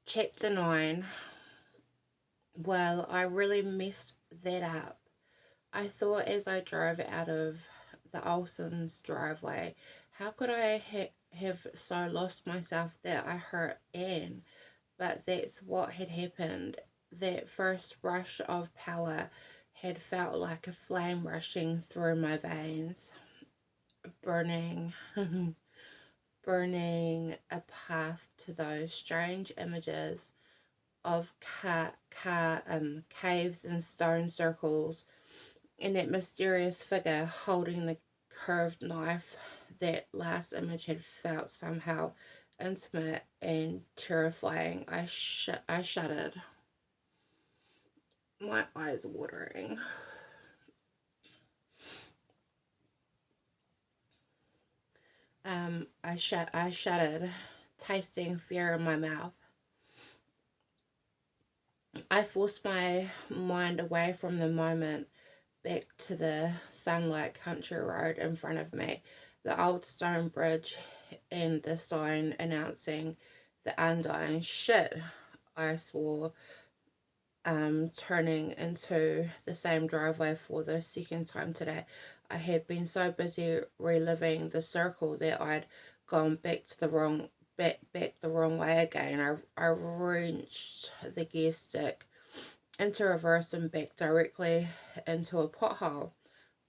Chapter 9. Well, I really messed that up. I thought as I drove out of the Olsen's driveway, how could I have so lost myself that I hurt Anne? But that's what had happened. That first rush of power had felt like a flame rushing through my veins, burning, burning a path to those strange images of caves and stone circles, and that mysterious figure holding the curved knife. That last image had felt somehow intimate and terrifying. I shuddered, my eyes watering. I shuddered, tasting fear in my mouth. I forced my mind away from the moment, back to the sunlight country road in front of me, the old stone bridge, and the sign announcing the undying shit, I swore, turning into the same driveway for the second time today. I had been so busy reliving the circle that I'd gone back the wrong way again. I wrenched the gear stick into reverse and back directly into a pothole.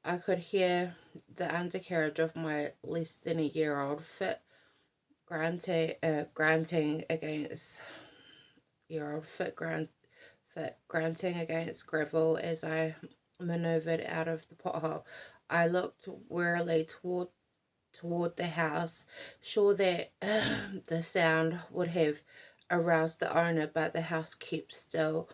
I could hear the undercarriage of my less than a year old fit grunting against year old fit grunting against gravel as I maneuvered out of the pothole. I looked wearily toward the house, sure that the sound would have aroused the owner, but the house kept still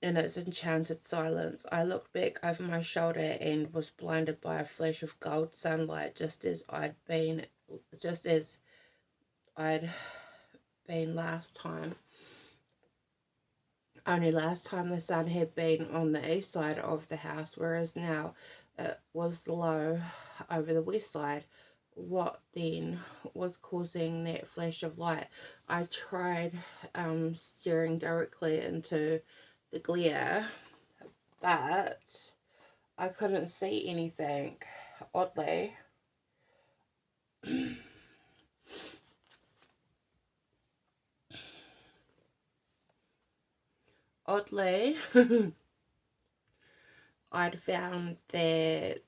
in its enchanted silence. I looked back over my shoulder and was blinded by a flash of gold sunlight, just as I'd been last time. Only last time the sun had been on the east side of the house, whereas now it was low over the west side. What then was causing that flash of light? I tried staring directly into the glare, but I couldn't see anything. Oddly, oddly, I'd found that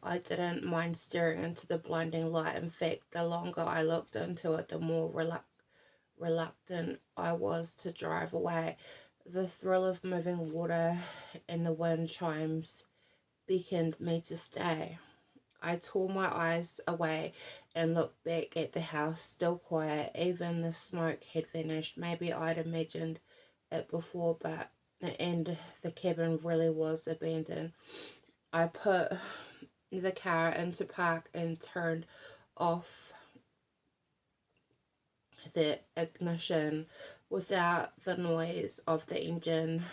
I didn't mind staring into the blinding light. In fact, the longer I looked into it, the more reluctant I was to drive away. The thrill of moving water and the wind chimes beckoned me to stay. I tore my eyes away and looked back at the house, still quiet. Even the smoke had vanished. Maybe I'd imagined it before, but and the cabin really was abandoned. I put the car into park and turned off the ignition. Without the noise of the engine,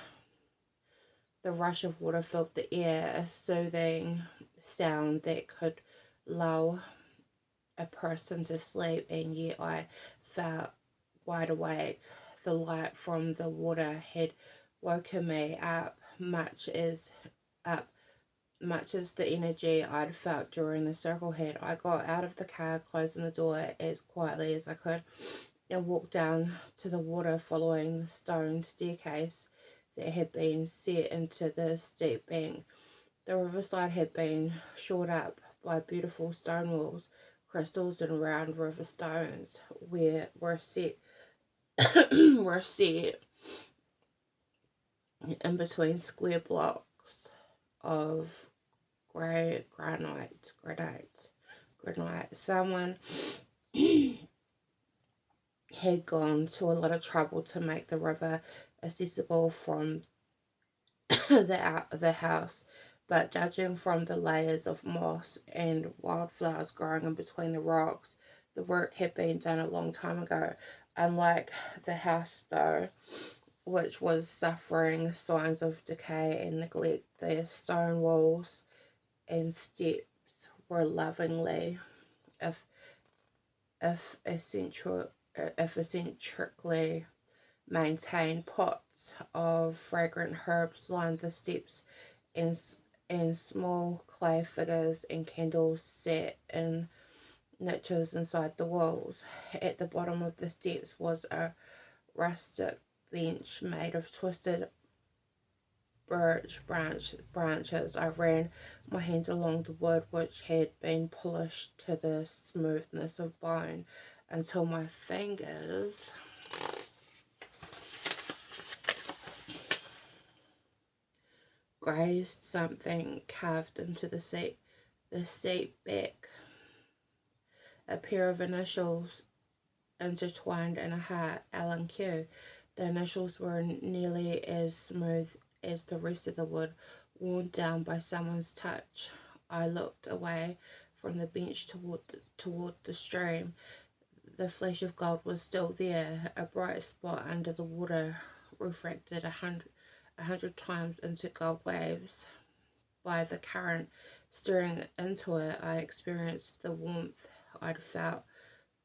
the rush of water filled the air, a soothing sound that could lull a person to sleep, and yet I felt wide awake. The light from the water had woken me up much as the energy I'd felt during the circle had. I got out of the car, closing the door as quietly as I could, and walked down to the water, following the stone staircase that had been set into the steep bank. The riverside had been shored up by beautiful stone walls, crystals and round river stones were set were set in between square blocks of granite. Someone had gone to a lot of trouble to make the river accessible from the house, but judging from the layers of moss and wildflowers growing in between the rocks, the work had been done a long time ago. Unlike the house, though, which was suffering signs of decay and neglect, the stone walls and steps were lovingly, if if eccentrically maintained. Pots of fragrant herbs lined the steps, and small clay figures and candles set in niches inside the walls. At the bottom of the steps was a rustic bench made of twisted branches. I ran my hands along the wood, which had been polished to the smoothness of bone, until my fingers grazed something carved into the seat back. A pair of initials intertwined in a heart, L&Q. The initials were nearly as smooth as the rest of the wood, worn down by someone's touch. I looked away from the bench toward the stream. The flash of gold was still there, a bright spot under the water, refracted a hundred times into gold waves by the current stirring into it. I experienced the warmth I'd felt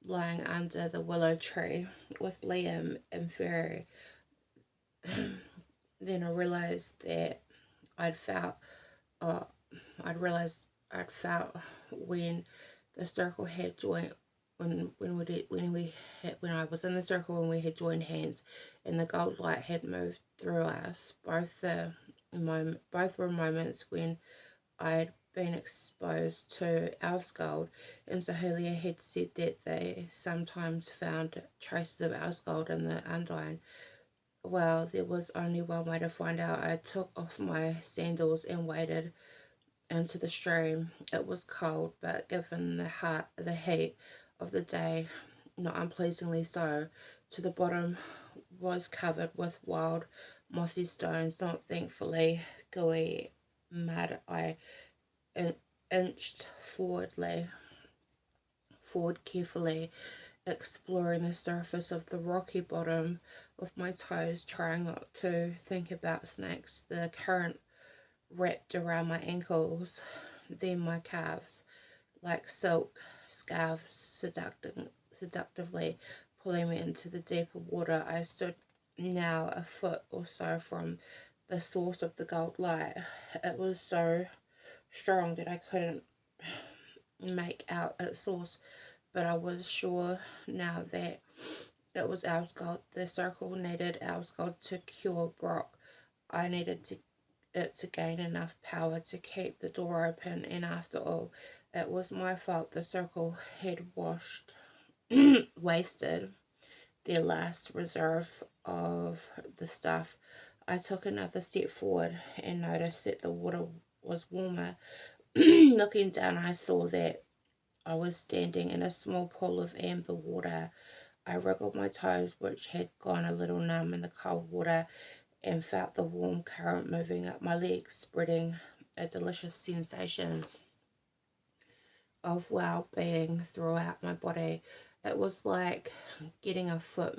lying under the willow tree with Liam and Fairy. Then I realized that I'd felt, uh, I'd felt when the circle had joined, when I was in the circle when we had joined hands, and the gold light had moved through us. Both were moments when I'd been exposed to elf's gold, and Sahulia had said that they sometimes found traces of elf's gold in the Undine. Well, there was only one way to find out. I took off my sandals and waded into the stream. It was cold, but given the heat of the day, not unpleasingly so. To the bottom was covered with wild, mossy stones, not thankfully gooey mud. I inched forward carefully, exploring the surface of the rocky bottom with my toes, trying not to think about snakes. The current wrapped around my ankles, then my calves, like silk scarves, seductively pulling me into the deeper water. I stood now a foot or so from the source of the gold light. It was so strong that I couldn't make out its source, but I was sure now that it was Elf's gold. The circle needed Elf's gold to cure Brock. I needed it to gain enough power to keep the door open, and after all, it was my fault the circle had wasted their last reserve of the stuff. I took another step forward and noticed that the water was warmer. Looking down, I saw that I was standing in a small pool of amber water. I wriggled my toes, which had gone a little numb in the cold water, and felt the warm current moving up my legs, spreading a delicious sensation of well-being throughout my body. It was like getting a foot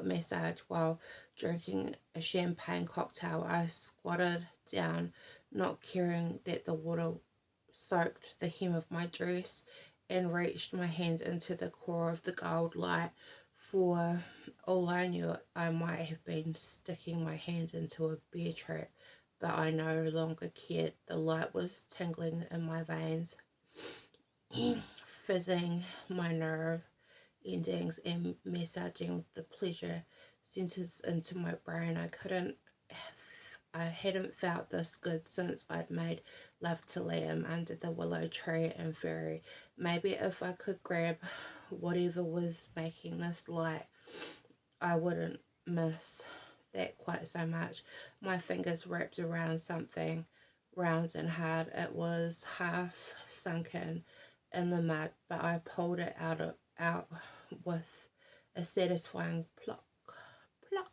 massage while drinking a champagne cocktail. I squatted down, not caring that the water soaked the hem of my dress, and reached my hands into the core of the gold light. For all I knew, I might have been sticking my hands into a bear trap, but I no longer cared. The light was tingling in my veins, fizzing my nerve endings and massaging the pleasure centers into my brain. I hadn't felt this good since I'd made love to Liam under the willow tree in Fairy. Maybe if I could grab whatever was making this light, I wouldn't miss that quite so much. My fingers wrapped around something round and hard. It was half sunken in the mud, but I pulled it out with a satisfying pluck, pluck.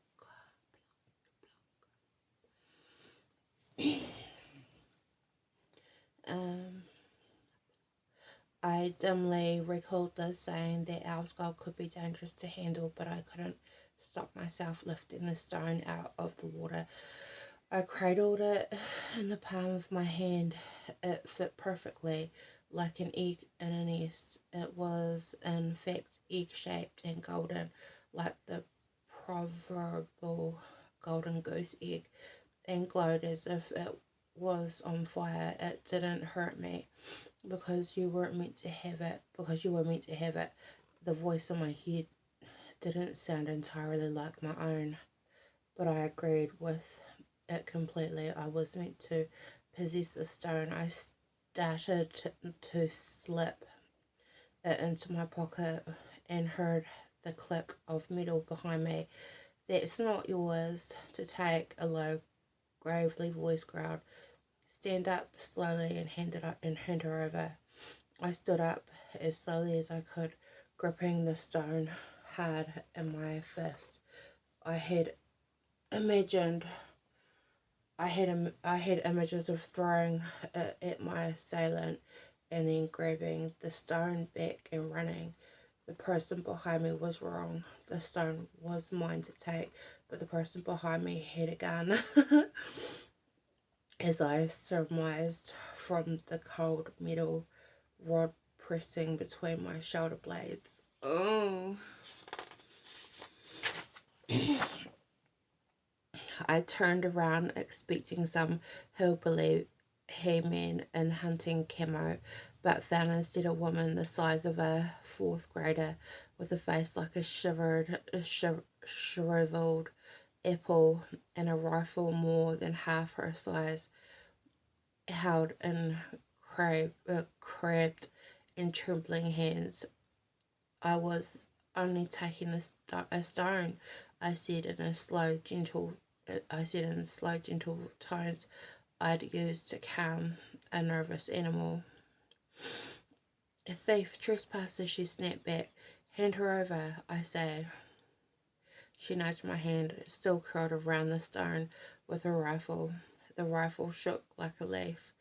I dimly recalled the saying that elf's gold could be dangerous to handle, but I couldn't stop myself lifting the stone out of the water. I cradled it in the palm of my hand. It fit perfectly, like an egg in a nest. It was, in fact, egg-shaped and golden, like the proverbial golden goose egg, and glowed as if it was on fire. It didn't hurt me because you weren't meant to have it, because you were meant to have it. The voice in my head didn't sound entirely like my own, but I agreed with it completely. I was meant to possess the stone. I started to slip it into my pocket and heard the click of metal behind me. That's not yours to take, a low, gravely voice growled. Stand up slowly and hand her over. I stood up as slowly as I could, gripping the stone hard in my fist. I had imagined I had images of throwing it at my assailant and then grabbing the stone back and running. The person behind me was wrong. The stone was mine to take, but the person behind me had a gun. As I surmised from the cold metal rod pressing between my shoulder blades. Oh. I turned around expecting some hillbilly he-man in hunting camo, but found instead a woman the size of a fourth grader with a face like a shriveled apple and a rifle more than half her size, held in crabbed and trembling hands. I was only taking a stone, I said in slow, gentle tones I'd used to calm a nervous animal. A thief, trespasser, she snapped back. Hand her over, I say. She nudged my hand, still curled around the stone with her rifle. The rifle shook like a leaf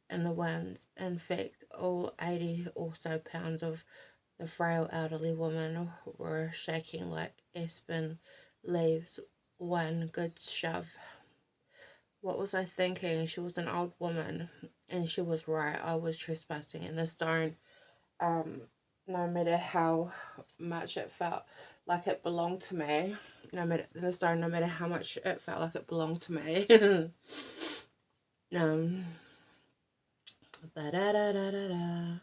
in the wind. In fact, all 80 or so pounds of the frail elderly woman were shaking like aspen leaves. One good shove. What was I thinking? She was an old woman, and she was right. I was trespassing, and the stone, no matter how much it felt like it belonged to me, no matter how much it felt like it belonged to me, da da da da da da.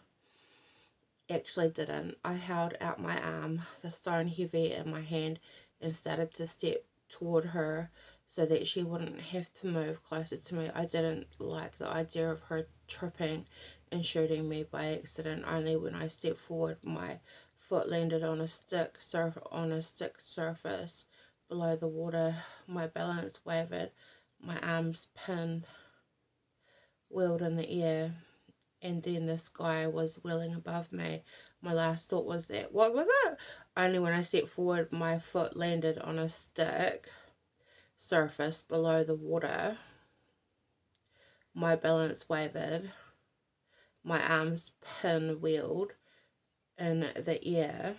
Actually didn't. I held out my arm, the stone heavy in my hand, and started to step toward her so that she wouldn't have to move closer to me. I didn't like the idea of her tripping and shooting me by accident. Only when I stepped forward, my foot landed on a stick surface below the water. My balance wavered, my arms pinned, wheeled in the air, and then the sky was wheeling above me. My last thought was that, what was it? Only when I stepped forward, my foot landed on a stick surface below the water. My balance wavered. My arms pinwheeled in the air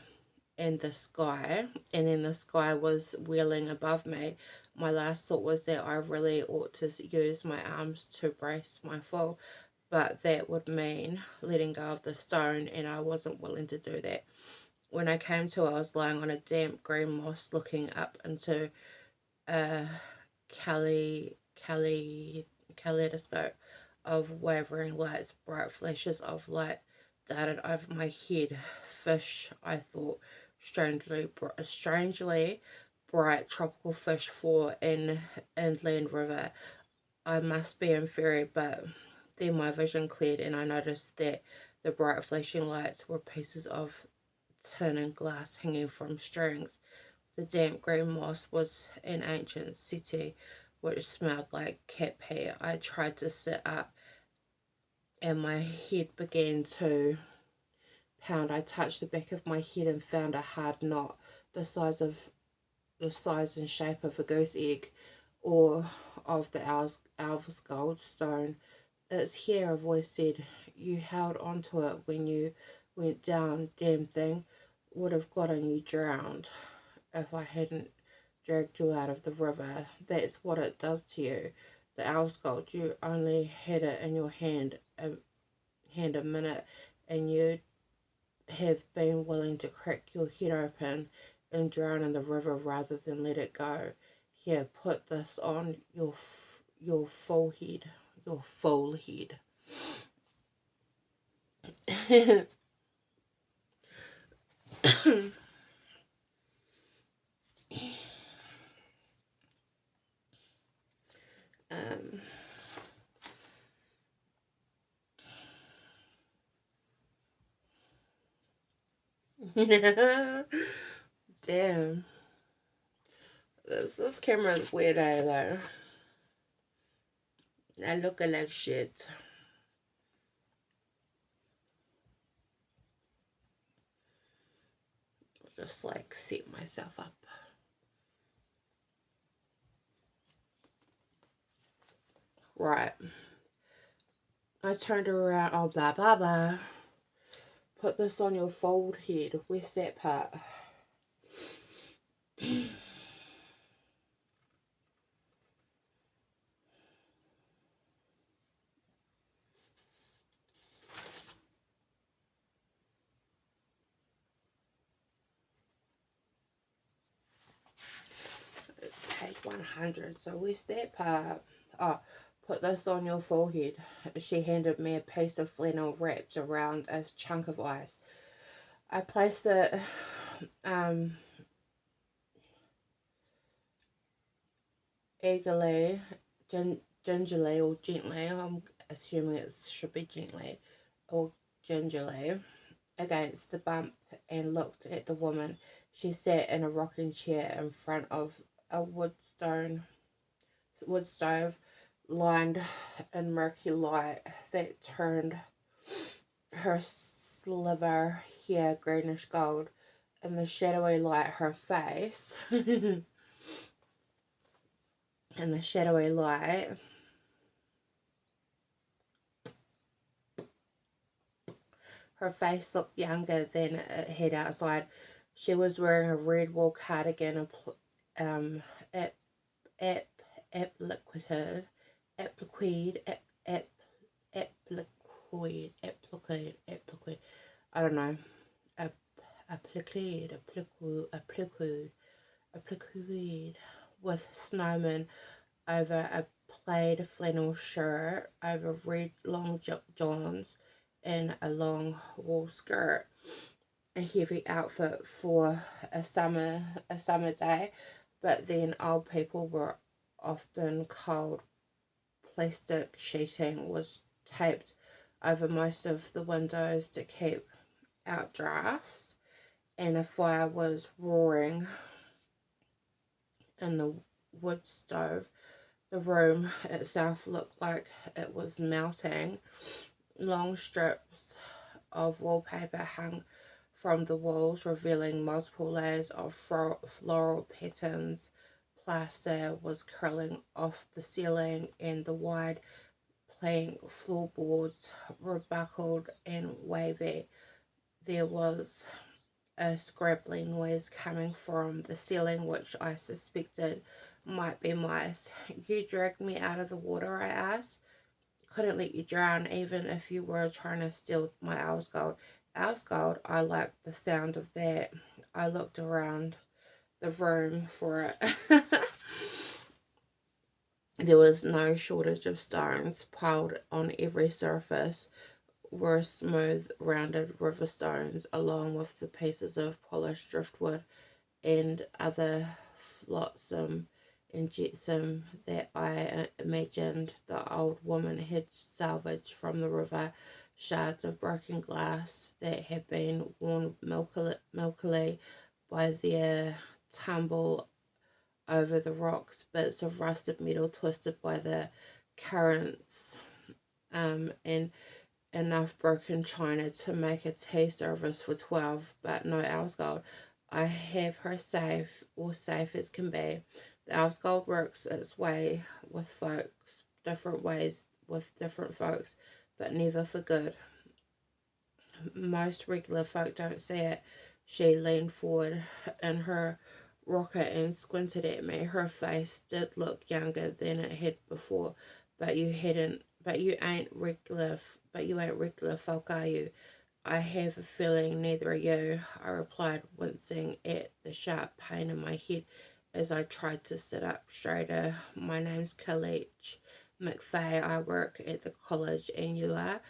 and the sky, and then the sky was wheeling above me. My last thought was that I really ought to use my arms to brace my fall, but that would mean letting go of the stone, and I wasn't willing to do that. When I came to, I was lying on a damp green moss looking up into a kaleidoscope of wavering lights. Bright flashes of light darted over my head. Fish, I thought, strangely bright tropical fish for an inland river. I must be in fairy, but then my vision cleared and I noticed that the bright flashing lights were pieces of tin and glass hanging from strings. The damp green moss was an ancient settee which smelled like cat pee. I tried to sit up and my head began to pound. I touched the back of my head and found a hard knot the size and shape of a goose egg or of the owl's goldstone. It's here, a voice said. You held onto it when you went down. Damn thing. Would have gotten you drowned if I hadn't dragged you out of the river. That's what it does to you. The owl's gold. You only had it in your hand hand a minute and you'd have been willing to crack your head open and drown in the river rather than let it go. Here, put this on your forehead, your full head. um, Damn. This camera's weird, though. I look like shit. Just like set myself up. Right. I turned around. Oh, blah, blah, blah. Put this on your forehead. Where's that part? 100. So where's that part? Oh, put this on your forehead. She handed me a piece of flannel wrapped around a chunk of ice. I placed it eagerly, gingerly or gently. I'm assuming it should be gently or gingerly against the bump and looked at the woman. She sat in a rocking chair in front of a wood stove lined in murky light that turned her silver hair greenish gold. In the shadowy light, her face in the shadowy light her face looked younger than it had outside. She was wearing a red wool cardigan, appliqued, I don't know, appliqued, with snowman over a plaid flannel shirt over red long johns and a long wool skirt. A heavy outfit for a summer day, but then old people were often cold. Plastic sheeting was taped over most of the windows to keep out drafts, and a fire was roaring in the wood stove. The room itself looked like it was melting. Long strips of wallpaper hung from the walls, revealing multiple layers of floral patterns. Plaster was curling off the ceiling, and the wide plank floorboards were buckled and wavy. There was a scrabbling noise coming from the ceiling, which I suspected might be mice. You dragged me out of the water, I asked. Couldn't let you drown, even if you were trying to steal my owl's gold. Owl's gold? I liked the sound of that. I looked around the room for it. There was no shortage of stones. Piled on every surface were smooth, rounded river stones, along with the pieces of polished driftwood and other flotsam and jetsam that I imagined the old woman had salvaged from the river. Shards of broken glass that had been worn milkily by their tumble over the rocks, bits of rusted metal twisted by the currents, and enough broken china to make a tea service for 12, but no owl's gold. I have her safe, or safe as can be. The owl's gold works its way with folks, different ways with different folks, but never for good. Most regular folk don't see it. She leaned forward in her rocket and squinted at me. Her face did look younger than it had before, but you hadn't But you ain't regular folk, are you? I have a feeling neither are you, I replied, wincing at the sharp pain in my head as I tried to sit up straighter. My name's Khalech McFay. I work at the college, and you are?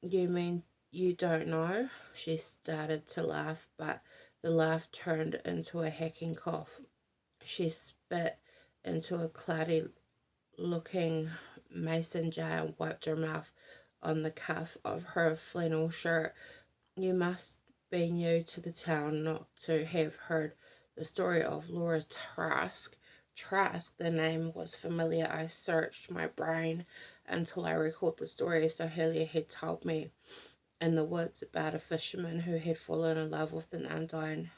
You mean you don't know? She started to laugh, but the laugh turned into a hacking cough. She spit into a cloudy looking mason jar and wiped her mouth on the cuff of her flannel shirt. You must be new to the town not to have heard the story of Laura Trask. Trask, the name was familiar. I searched my brain until I recalled the story Sohelia had told me in the woods about a fisherman who had fallen in love with an Undine.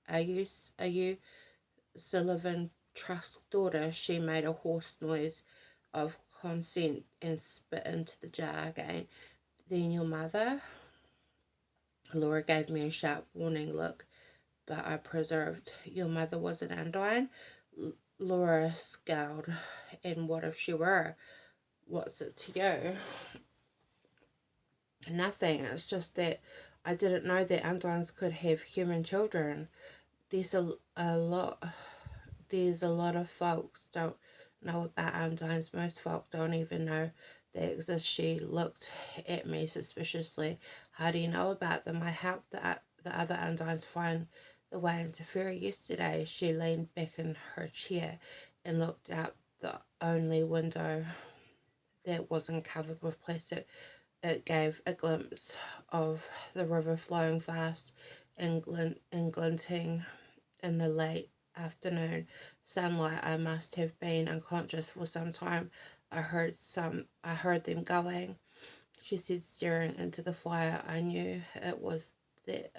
Are you Sullivan Trask's daughter? She made a hoarse noise of consent and spit into the jar again. Then your mother? Laura gave me a sharp warning look, but I preserved. Your mother was an Undine? Laura scowled. And what if she were? What's it to you? Nothing. It's just that I didn't know that Undines could have human children. There's a lot. There's a lot of folks don't know about Undines. Most folk don't even know they exist. She looked at me suspiciously. How do you know about them? I helped the other Undines find the way into Ferry yesterday. She leaned back in her chair and looked out the only window that wasn't covered with plastic. It gave a glimpse of the river flowing fast and glinting in the late afternoon sunlight. I must have been unconscious for some time. I heard them going, she said, staring into the fire. I knew it was the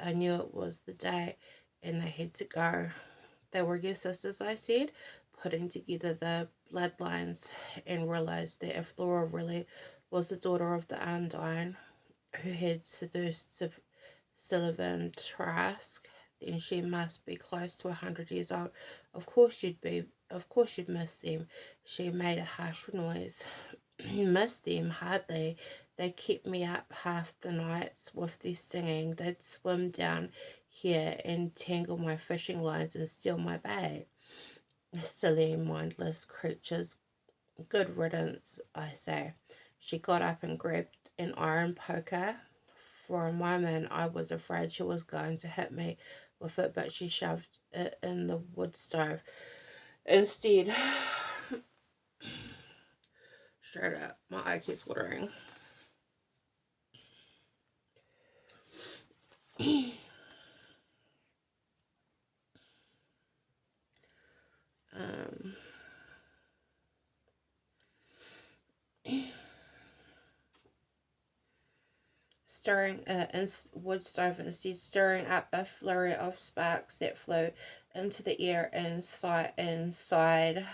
day and they had to go. They were your sisters, I said, putting together the bloodlines, and realized that if Laura really was the daughter of the Undine who had seduced Sullivan Trask, then she must be close to 100 years old. Of course you'd miss them. She made a harsh noise. Miss them? Hardly. They kept me up half the nights with their singing. They'd swim down here and tangle my fishing lines and steal my bait. Silly, mindless creatures. Good riddance, I say. She got up and grabbed an iron poker. For a moment I was afraid she was going to hit me with it, but she shoved it in the wood stove instead. Straight up, my eye keeps watering. um, Stirring in wood stove instead, stirring up a flurry of sparks that flew into the air and signed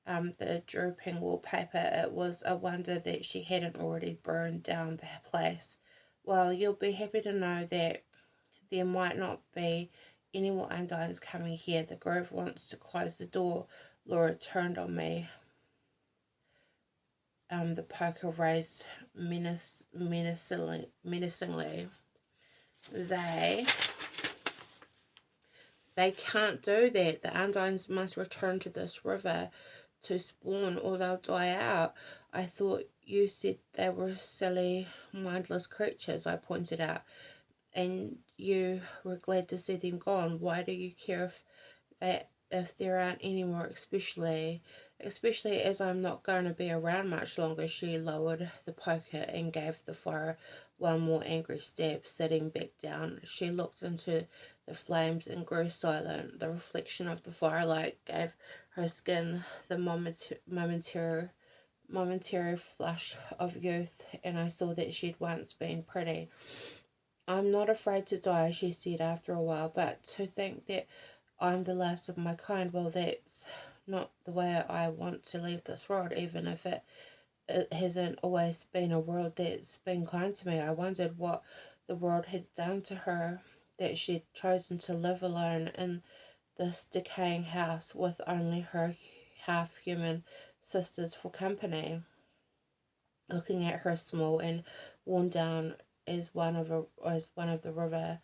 the drooping wallpaper. It was a wonder that she hadn't already burned down the place. Well, you'll be happy to know that there might not be any more Undines coming here. The Grove wants to close the door. Laura turned on me. The poker raised menacingly. They can't do that. The Undines must return to this river to spawn or they'll die out. I thought you said they were silly, mindless creatures, I pointed out, and you were glad to see them gone. Why do you care if there aren't any more, especially as I'm not going to be around much longer? She lowered the poker and gave the fire one more angry stab. Sitting back down, she looked into the flames and grew silent. The reflection of the firelight gave her skin the momentary flush of youth, and I saw that she'd once been pretty. I'm not afraid to die, she said after a while, but to think that I'm the last of my kind, well, that's not the way I want to leave this world, even if it hasn't always been a world that's been kind to me. I wondered what the world had done to her, that she'd chosen to live alone in this decaying house with only her half-human sisters for company, looking at her small and worn down as one of the river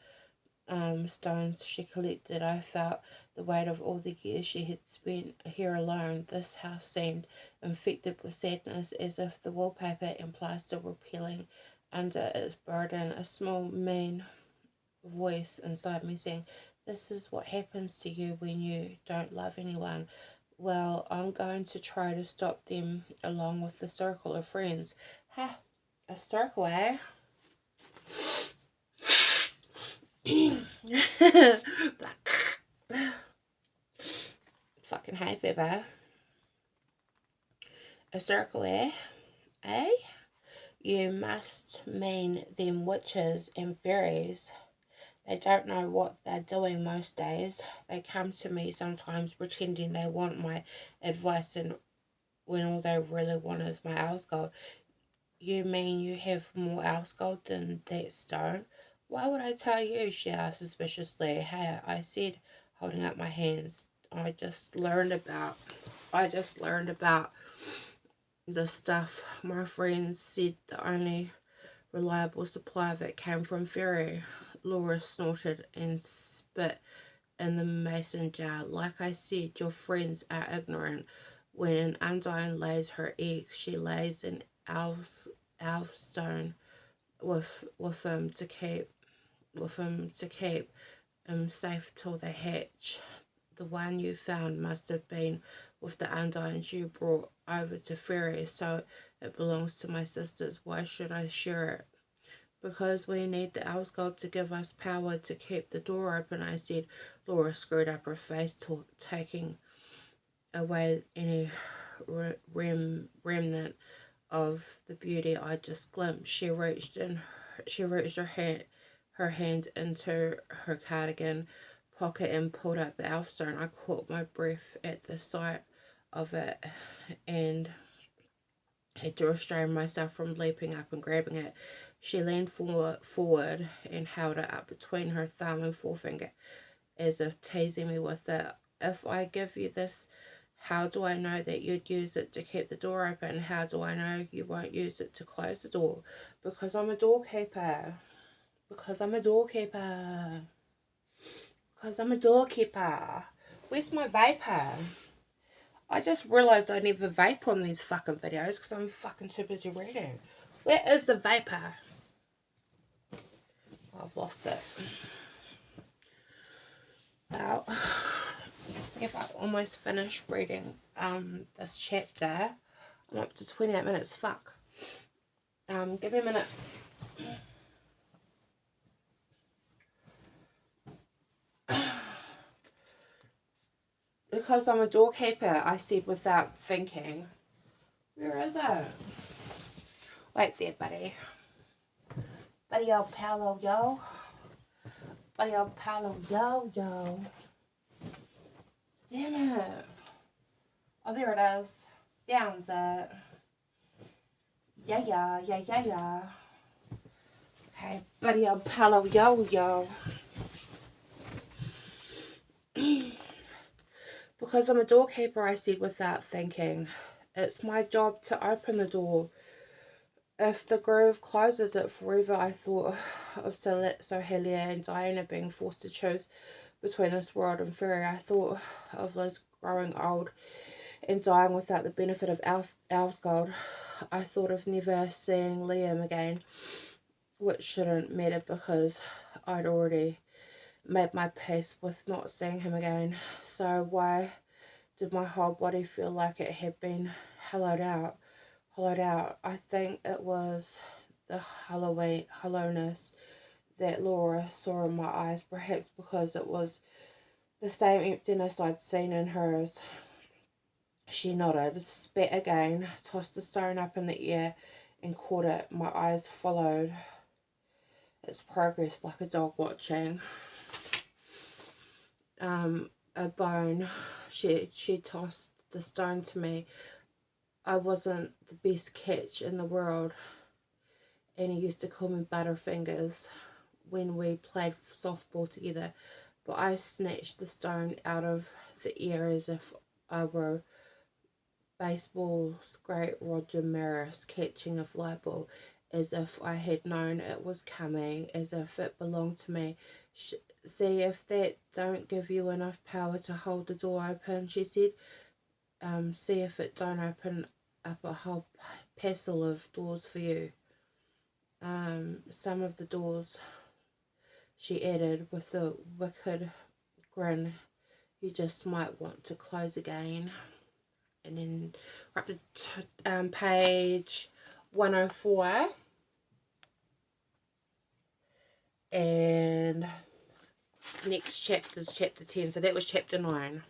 stones she collected. I felt the weight of all the years she had spent here alone. This house seemed infected with sadness, as if the wallpaper and plaster were peeling under its burden. A small, mean voice inside me saying, "This is what happens to you when you don't love anyone." Well, I'm going to try to stop them along with the circle of friends. Ha! A circle, eh? Fucking hay fever. A circle, eh? Eh? You must mean them witches and fairies. They don't know what they're doing most days. They come to me sometimes pretending they want my advice, and when all they really want is my owl's gold. You mean you have more owl's gold than that stone? Why would I tell you? She asked suspiciously. Hey, I said, holding up my hands. I just learned about the stuff. My friends said the only reliable supply of it came from fairy. Laura snorted and spit in the mason jar. Like I said, your friends are ignorant. When an Undine lays her eggs, she lays an elf stone with him to keep safe till they hatch. The one you found must have been with the Undines you brought over to Fairy, so it belongs to my sisters. Why should I share it? Because we need the Owl's gold to give us power to keep the door open, I said. Laura screwed up her face, taking away any remnant of the beauty I just glimpsed. She reached her hand into her cardigan pocket and pulled out the elfstone. I caught my breath at the sight of it and had to restrain myself from leaping up and grabbing it. She leaned forward and held it up between her thumb and forefinger, as if teasing me with it. If I give you this, how do I know that you'd use it to keep the door open? How do I know you won't use it to close the door? Because I'm a doorkeeper. Because I'm a doorkeeper. Because I'm a doorkeeper. Where's my vapor? I just realised I never vape on these fucking videos because I'm fucking too busy reading. Where is the vapor? I've lost it. Well, see if I've almost finished reading this chapter. I'm up to 28 minutes. Fuck. Give me a minute. Because I'm a doorkeeper, I said without thinking. Where is it? Wait there, buddy. Buddy old Paolo, yo. Buddy old Paolo, yo, yo. Damn it. Oh, there it is. Found it. Yeah. Okay, buddy old Paolo, yo, yo. Because I'm a doorkeeper, I said without thinking. It's my job to open the door. If the grove closes it forever, I thought of Sohelia and Diana being forced to choose between this world and fairy. I thought of Liz growing old and dying without the benefit of Elf's gold. I thought of never seeing Liam again, which shouldn't matter because I'd already made my peace with not seeing him again. So why did my whole body feel like it had been hollowed out? I think it was the hollowness that Laura saw in my eyes, perhaps because it was the same emptiness I'd seen in hers. She nodded, spat again, tossed the stone up in the air and caught it. My eyes followed its progress like a dog watching a bone. She tossed the stone to me. I wasn't the best catch in the world, and he used to call me Butterfingers when we played softball together, but I snatched the stone out of the air as if I were baseball's great Roger Maris catching a fly ball as if I had known it was coming, as if it belonged to me. See if that don't give you enough power to hold the door open, she said. See if it don't open up a whole passel of doors for you. Some of the doors, she added with a wicked grin, you just might want to close again. And then we're up to page 104. And next chapter is chapter 10. So that was chapter 9.